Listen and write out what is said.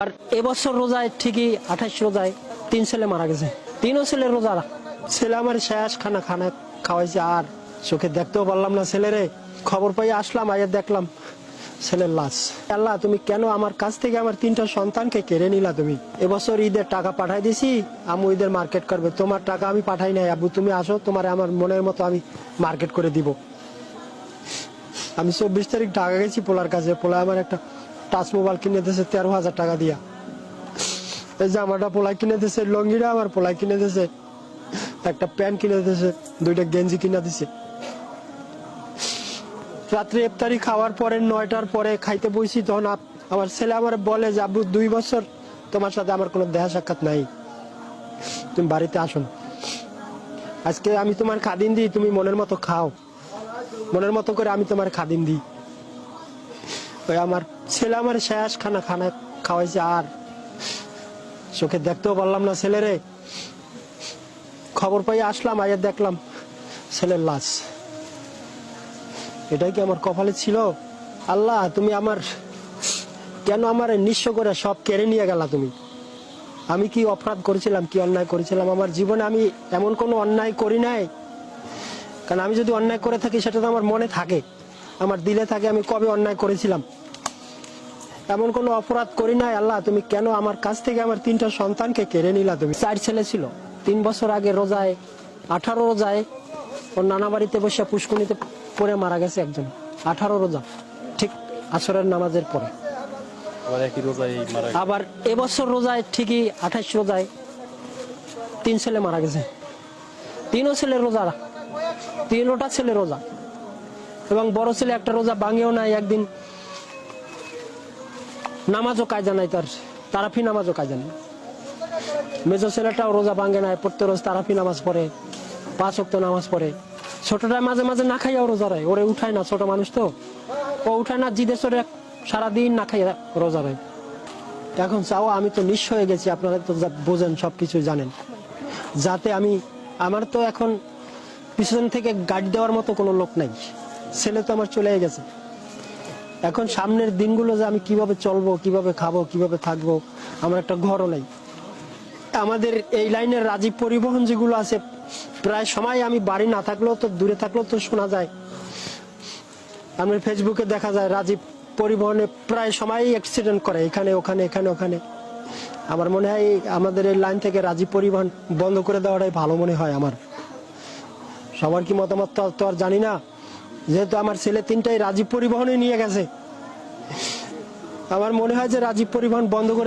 আর এবছর রোজায় ঠিকই 28 রোজায় 3 ছেলে মারা গেছে। 3ও ছেলের রোজা। ছেলে আমার শেষ খানা খাওয়াইছে, আর চোখে দেখতেও পারলাম না ছেলেরে। খবর পাই আসলাম, আইয়া দেখলাম ছেলের লাশ। আল্লাহ, তুমি কেন আমার কাছ থেকে আমার 3টা সন্তানকে কেড়ে নিলা? তুমি এবছর ঈদের টাকা পাঠাই দিছি, আম্মু ঈদের মার্কেট করবে, তোমার টাকা আমি পাঠাই নাই। আব্বু তুমি আসো, তোমার আমার মনের মতো আমি মার্কেট করে দিব। আমি 24 তারিখ ঢাকা গেছি পোলার কাছে। পোলা আমার একটা টাচ মোবাইল কিনে দিয়েছে 13,000 টাকা দিয়া। এই জামাটা পোলাই কিনে দিয়েছে, লঙ্গিটা আমার পোলাই কিনে দিয়েছে, একটা প্যান্ট কিনে দিয়েছে, 2টা গেঞ্জি কিনে দিছে। রাত্রে ইফতারি খাওয়ার পরে 9টার পরে খাইতে বসি, তখন আমার ছেলে আমার বলে যে আব্বু 2 বছর তোমার সাথে আমার কোনো দেখা সাক্ষাৎ নাই, তুমি বাড়িতে আসুন, আজকে আমি তোমার খাদিম দিই, তুমি মনের মতো খাও, মনের মতো করে আমি তোমার খাদিম দিই। ওই আমার ছেলে আমার শেষ খানা খাওয়াইছে, আর চোখে দেখতেও পারলাম না ছেলেরে। খবর পাই আসলাম, আইয়া দেখলাম ছেলের লাশ। এটাই কি আমার কপালে ছিল? আল্লাহ, তুমি আমার কেন আমার নিঃস্ব করে সব কেড়ে নিয়ে গেলা? তুমি, আমি কি অপরাধ করেছিলাম, কি অন্যায় করেছিলাম? আমার জীবনে আমি এমন কোনো অন্যায় করি নাই। কারণ আমি যদি অন্যায় করে থাকি সেটা তো আমার মনে থাকে, আমার দিলে থাকে আমি কবে অন্যায় করেছিলাম। এমন কোনো অপরাধ করি নাই। আল্লাহ, তুমি কেন আমার কাছ থেকে আমার 3টা সন্তানকে কেড়ে নিলা? তুমি 4 ছেলে ছিল। 3 বছর আগে রোজায় 18 রোজায় ওর নানা বাড়িতে বসে পুষ্কুনিতে পড়ে মারা গেছে একজন। 18 রোজা, ঠিক আসরের নামাজের পরে। আবার এবছর রোজায় ঠিকই 28 রোজায় 3 ছেলে মারা গেছে। 3ও ছেলের রোজা, 3টা ছেলে রোজা, এবং বড় ছেলে একটা রোজা ভাঙেও নাই। একদিন নামাজও কায়দা নাই তার, তারাফি নামাজও কায়দা নেই। মেজো ছেলেটাও রোজা ভাঙে নাই, প্রত্যেক রোজ তারাফি নামাজ পড়ে, 5 ওয়াক্ত নামাজ পড়ে। ছোটটা মাঝে মাঝে না খাইয়াও রোজা রয়, ওরে উঠায় না, ছোট মানুষ তো ও উঠায় না, জিদে চড়ে সারাদিন না খাইয়া রোজা রয়। এখন চাও, আমি তো নিঃস্ব হয়ে গেছি, আপনারা তো বোঝেন, সবকিছু জানেন, যাতে আমার তো এখন পিছন থেকে গাড়ি দেওয়ার মতো কোনো লোক নাই। ছেলে তো আমার চলে গেছে। এখন সামনের দিনগুলো যে আমি কিভাবে চলবো, কিভাবে খাবো, কিভাবে থাকবো, আমার একটা ঘরও নাই। আমাদের এই লাইনের রাজীব পরিবহন যেগুলো আছে, প্রায় সময় আমি বাড়ি না থাকলেও তো, দূরে থাকলেও তো শোনা যায়, আমার ফেসবুকে দেখা যায় রাজীব পরিবহনে প্রায় সময় অ্যাক্সিডেন্ট করে, এখানে ওখানে, এখানে ওখানে। আমার মনে হয় আমাদের এই লাইন থেকে রাজীব পরিবহন বন্ধ করে দেওয়াটাই ভালো মনে হয় আমার। সবার কি মতামত তো আর জানি না, যেহেতু আমার ছেলে 3টাই রাজীব পরিবহনে নিয়ে গেছে, আমার মনে হয় যে রাজীব পরিবহন বন্ধ করে